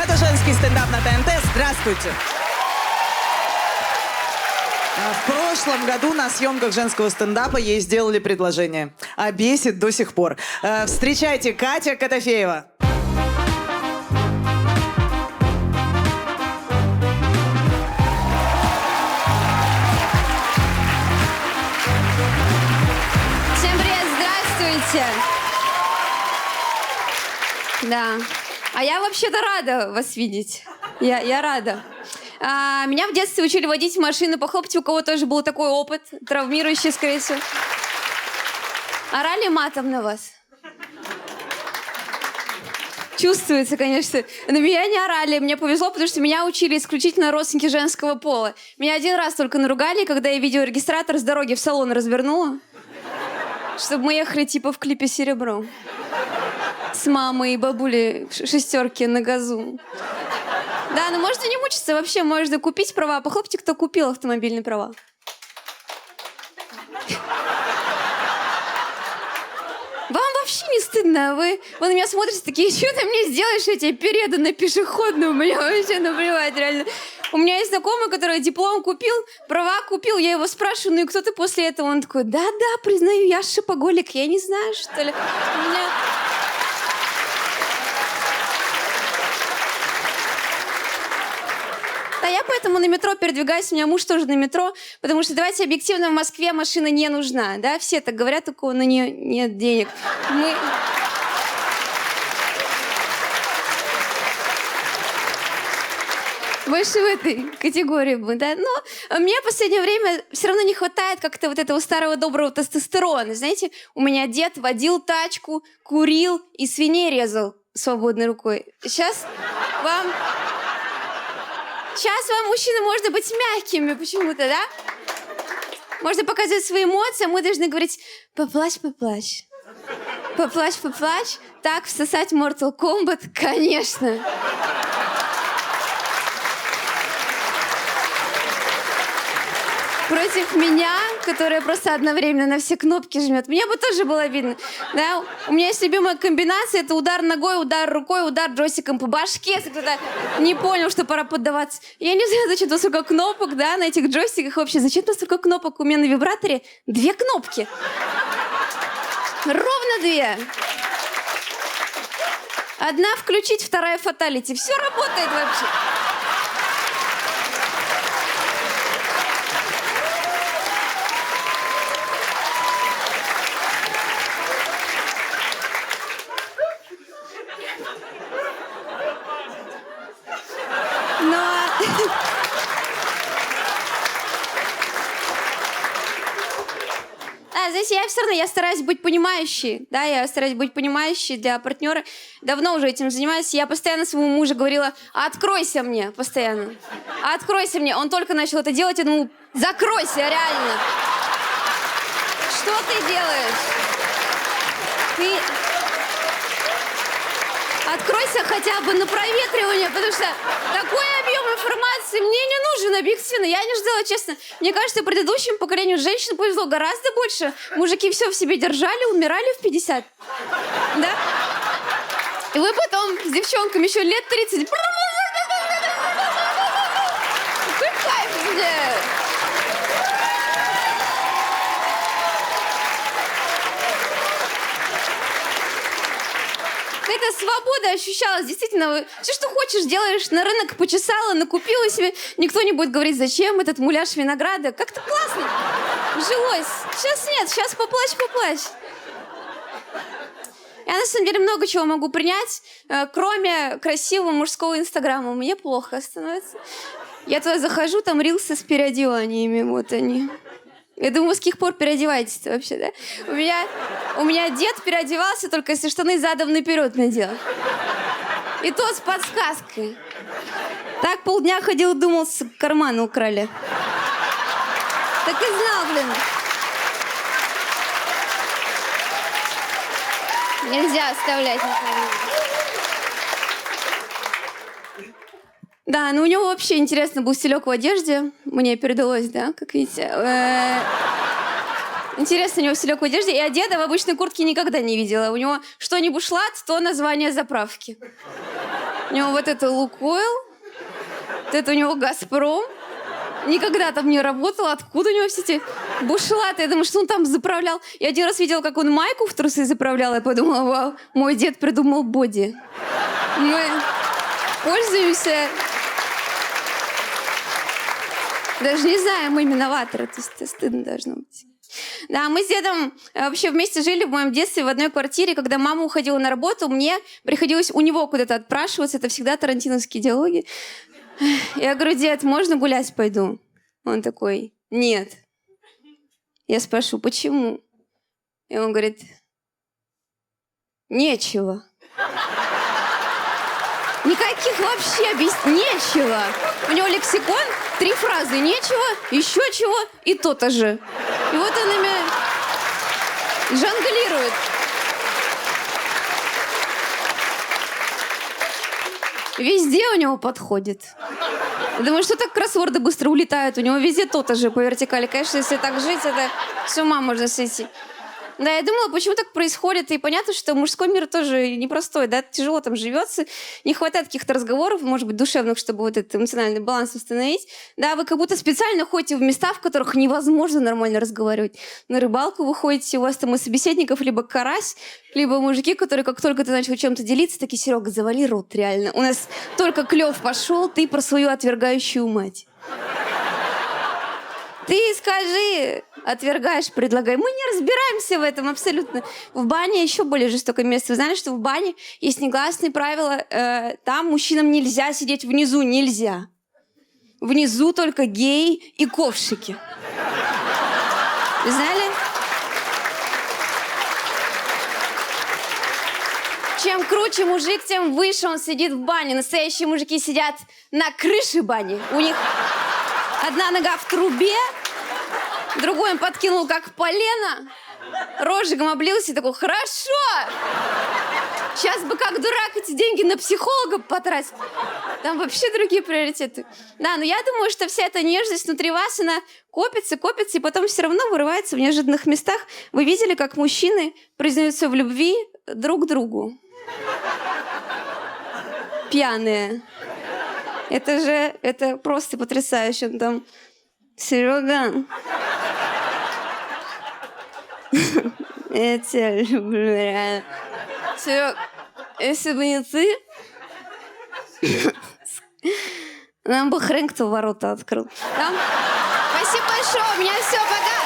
Это женский стендап на ТНТ. Здравствуйте. В прошлом году на съемках женского стендапа ей сделали предложение. А бесит до сих пор. Встречайте, Катя Котофеева. Всем привет, здравствуйте. Да. А я вообще-то рада вас видеть. Я рада. Меня в детстве учили водить машину. Похлопайте, у кого тоже был такой опыт, травмирующий, скорее всего. Орали матом на вас? Чувствуется, конечно. На меня не орали. Мне повезло, потому что меня учили исключительно родственники женского пола. Меня один раз только наругали, когда я видеорегистратор с дороги в салон развернула, чтобы мы ехали типа в клипе «Серебро». С мамой и бабулей шестерки на газу. Да, ну можете не мучиться, вообще можно купить права. Похлопайте, кто купил автомобильные права. Вам вообще не стыдно? Вы на меня смотрите такие, что ты мне сделаешь, я тебе переду на пешеходную, мне вообще наплевать, реально. У меня есть знакомый, который диплом купил, права купил, я его спрашиваю, ну и кто ты после этого? Он такой, да-да, признаю, я шопоголик, я не знаю, что ли. У меня... Да, я поэтому на метро передвигаюсь, у меня муж тоже на метро, потому что, давайте объективно, в Москве машина не нужна, да, все так говорят, только на нее нет денег. Больше в этой категории бы, да. Но мне в последнее время все равно не хватает как-то вот этого старого доброго тестостерона. Знаете, у меня дед водил тачку, курил и свиней резал свободной рукой. Сейчас вам, мужчины, можно быть мягкими почему-то, да? Можно показывать свои эмоции, а мы должны говорить «поплачь, поплачь». «Поплачь, поплачь». Так, всосать Mortal Kombat, конечно. Против меня, которая просто одновременно на все кнопки жмет. Мне бы тоже было видно. Да? У меня есть любимая комбинация. Это удар ногой, удар рукой, удар джойстиком по башке. Если кто-то не понял, что пора поддаваться. Я не знаю, зачем тут столько кнопок, да, на этих джойстиках вообще. Зачем тут столько кнопок? У меня на вибраторе 2 кнопки. Ровно 2. Одна включить, вторая фаталити. Все работает вообще. Знаете, я все равно, я стараюсь быть понимающей, да, я стараюсь быть понимающей для партнера. Давно уже этим занимаюсь. Я постоянно своему мужу говорила, откройся мне, постоянно. Откройся мне. Он только начал это делать, я думала, закройся, реально. Что ты делаешь? Ты... Откройся хотя бы на проветривание, потому что такой объем информации мне не нужен, объективно. Я не ждала, честно. Мне кажется, предыдущему поколению женщин повезло гораздо больше. Мужики все в себе держали, умирали в 50. Да? И вы потом с девчонками еще лет 30. Какой кайф мне! Какая-то свобода ощущалась, действительно. Все, что хочешь, делаешь, на рынок почесала, накупила себе. Никто не будет говорить, зачем этот муляж винограда. Как-то классно жилось. Сейчас нет, сейчас поплачь. Я, на самом деле, много чего могу принять, кроме красивого мужского инстаграма. Мне плохо становится. Я туда захожу, там рилсы с переодеваниями, вот они. Я думаю, вы с каких пор переодеваетесь вообще, да? У меня дед переодевался, только если штаны задом наперед надел. И то с подсказкой. Так полдня ходил, думал, с кармана украли. Так и знал, блин. Нельзя оставлять никого. Да, но у него вообще интересно был стилек в одежде. Мне передалось, да, как видите. Интересно, у него стилек в одежде. Я деда в обычной куртке никогда не видела. У него что-нибудь шлат, то название заправки. У него вот это Лукойл, вот это у него Газпром. Никогда там не работал. Откуда у него все эти бушлаты? Я думаю, что он там заправлял. Я один раз видела, как он майку в трусы заправлял. Я подумала, вау, мой дед придумал боди. Мы пользуемся... Даже не знаем именоватора. То есть это стыдно должно быть. Да, мы с дедом вообще вместе жили в моем детстве в одной квартире. Когда мама уходила на работу, мне приходилось у него куда-то отпрашиваться. Это всегда тарантиновские диалоги. Я говорю, дед, можно гулять пойду? Он такой, нет. Я спрашиваю, почему? И он говорит, нечего. Никаких вообще нечего. У него лексикон, 3 фразы. Нечего, еще чего и то-то же. И вот он ими жонглирует. Везде у него подходит. Думаю, что так кроссворды быстро улетают. У него везде то-то же по вертикали. Конечно, если так жить, это с ума можно сойти. Да, я думала, почему так происходит. И понятно, что мужской мир тоже непростой, да, тяжело там живется. Не хватает каких-то разговоров, может быть, душевных, чтобы вот этот эмоциональный баланс установить. Да, вы как будто специально ходите в места, в которых невозможно нормально разговаривать. На рыбалку вы ходите, у вас там из собеседников либо карась, либо мужики, которые, как только ты начал чем-то делиться, такие, Серега, завали рот, реально. У нас только клев пошел, ты про свою отвергающую мать. Ты скажи, отвергаешь, предлагай. Мы не разбираемся в этом абсолютно. В бане еще более жестокое место. Вы знали, что в бане есть негласные правила. Там мужчинам нельзя сидеть внизу, нельзя. Внизу только геи и ковшики. Вы знали? Чем круче мужик, тем выше он сидит в бане. Настоящие мужики сидят на крыше бани. У них одна нога в трубе, другой он подкинул как полено, розжигом облился и такой, хорошо, сейчас бы как дурак эти деньги на психолога потратить. Там вообще другие приоритеты. Да, но я думаю, что вся эта нежность внутри вас, она копится, копится, и потом все равно вырывается в неожиданных местах. Вы видели, как мужчины признаются в любви друг другу? Пьяные. Это просто потрясающе. Он там, Серега, я тебя люблю, реально. Серег, если бы не ты, нам бы хрен кто ворота открыл. Там... Спасибо большое, у меня все, пока.